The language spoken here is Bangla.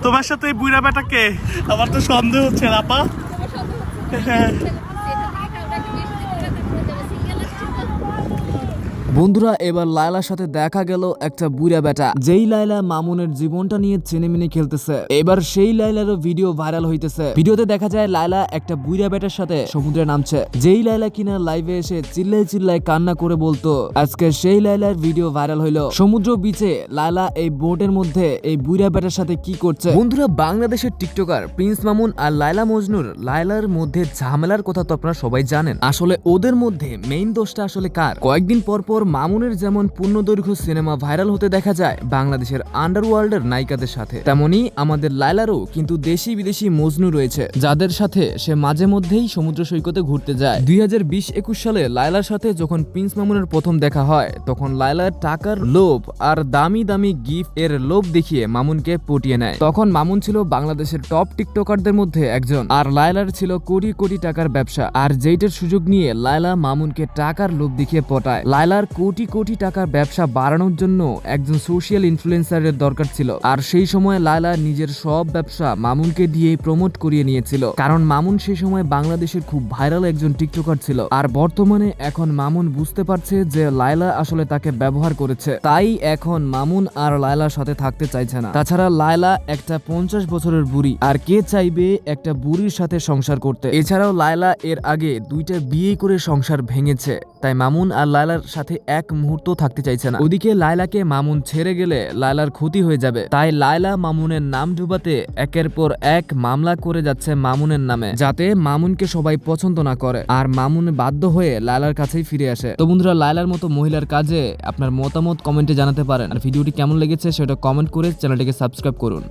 তোমার সাথে এই বুইড়া বেটাকে আমার তো সন্দেহ হচ্ছে আপা। বন্ধুরা এবার লায়লার সাথে দেখা গেল একটা বুড়া বেটা, যেই লায়লা মামুনের জীবনটা নিয়ে চিনিমিনি খেলতেছে। এবার সেই লায়লারও ভিডিও ভাইরাল হইতেছে। ভিডিওতে দেখা যায় লায়লা একটা বুড়া বেটার সাথে সমুদ্রে নামছে, যেই লায়লা কিনা লাইভে এসে চিল্লাই চিল্লাই কান্না করে বলতো। আজকে সেই লায়লার ভিডিও ভাইরাল হইলো। সমুদ্র বিচে লায়লা এই বোটের মধ্যে এই বুড়া বেটার সাথে কি করছে। বন্ধুরা বাংলাদেশের টিকটকার প্রিন্স মামুন আর লায়লা মজনুর লায়লার মধ্যে ঝামেলার কথা তো আপনারা সবাই জানেন। আসলে ওদের মধ্যে মেইন দোষটা আসলে কার? কয়েকদিন পর মামুনের যেমন পূর্ণদৈর্ঘ্য সিনেমা ভাইরাল হতে দেখা যায় বাংলাদেশের আন্ডারওয়ার্ল্ডের নায়িকাদের সাথে, তেমনি আমাদের লায়লারও কিন্তু দেশি বিদেশি মজনু রয়েছে, যাদের সাথে সে মাঝে মধ্যেই সমুদ্র সৈকতে ঘুরতে যায়। 2020-21 সালে লায়লার সাথে যখন প্রিন্স মামুনের প্রথম দেখা হয়, তখন লায়লার টাকার লোভ আর দামি দামি গিফট এর লোভ দেখিয়ে মামুনকে পটিয়ে নেয়। তখন মামুন ছিল বাংলাদেশের টপ টিকটকারদের মধ্যে একজন, আর লায়লার ছিল কোটি কোটি টাকার ব্যবসা। আর যেইটার সুযোগ নিয়ে লায়লা মামুনকে টাকার লোভ দেখিয়ে পটায়। লায়লার কোটি কোটি টাকার ব্যবসা বাড়ানোর জন্য একজন সোশ্যাল ইনফ্লুয়েন্সারের দরকার ছিল, আর সেই সময় লায়লা নিজের সব ব্যবসা মামুনকে দিয়েই প্রমোট করিয়ে নিয়েছিল, কারণ মামুন সেই সময় বাংলাদেশের খুব ভাইরাল একজন টিকটকার ছিল। আর বর্তমানে এখন মামুন বুঝতে পারছে যে লায়লা আসলে তাকে ব্যবহার করেছে, তাই এখন মামুন আর লায়লার সাথে থাকতে চাইছে না। তাছাড়া লায়লা একটা 50 বছরের বুড়ি, আর কে চাইবে একটা বুড়ির সাথে সংসার করতে? এছাড়াও লায়লা এর আগে 2টা বিয়ে করে সংসার ভেঙেছে, তাই মামুন আর লায়লার সাথে এক মুহূর্ত থাকতে চাইছে না। ওদিকে লায়লাকে মামুন ছেড়ে গেলে লায়লার ক্ষতি হয়ে যাবে, তাই লায়লা মামুনের নাম ডুবাতে একের পর এক মামলা করে যাচ্ছে মামুনের নামে, যাতে মামুনকে সবাই পছন্দ না করে, আর মামুন বাধ্য হয়ে লায়লার কাছেই ফিরে আসে। তো বন্ধুরা লায়লার মতো মহিলার কাজে আপনার মতামত কমেন্টে জানাতে পারেন, আর ভিডিওটি কেমন লেগেছে সেটা কমেন্ট করে চ্যানেলটিকে সাবস্ক্রাইব করুন।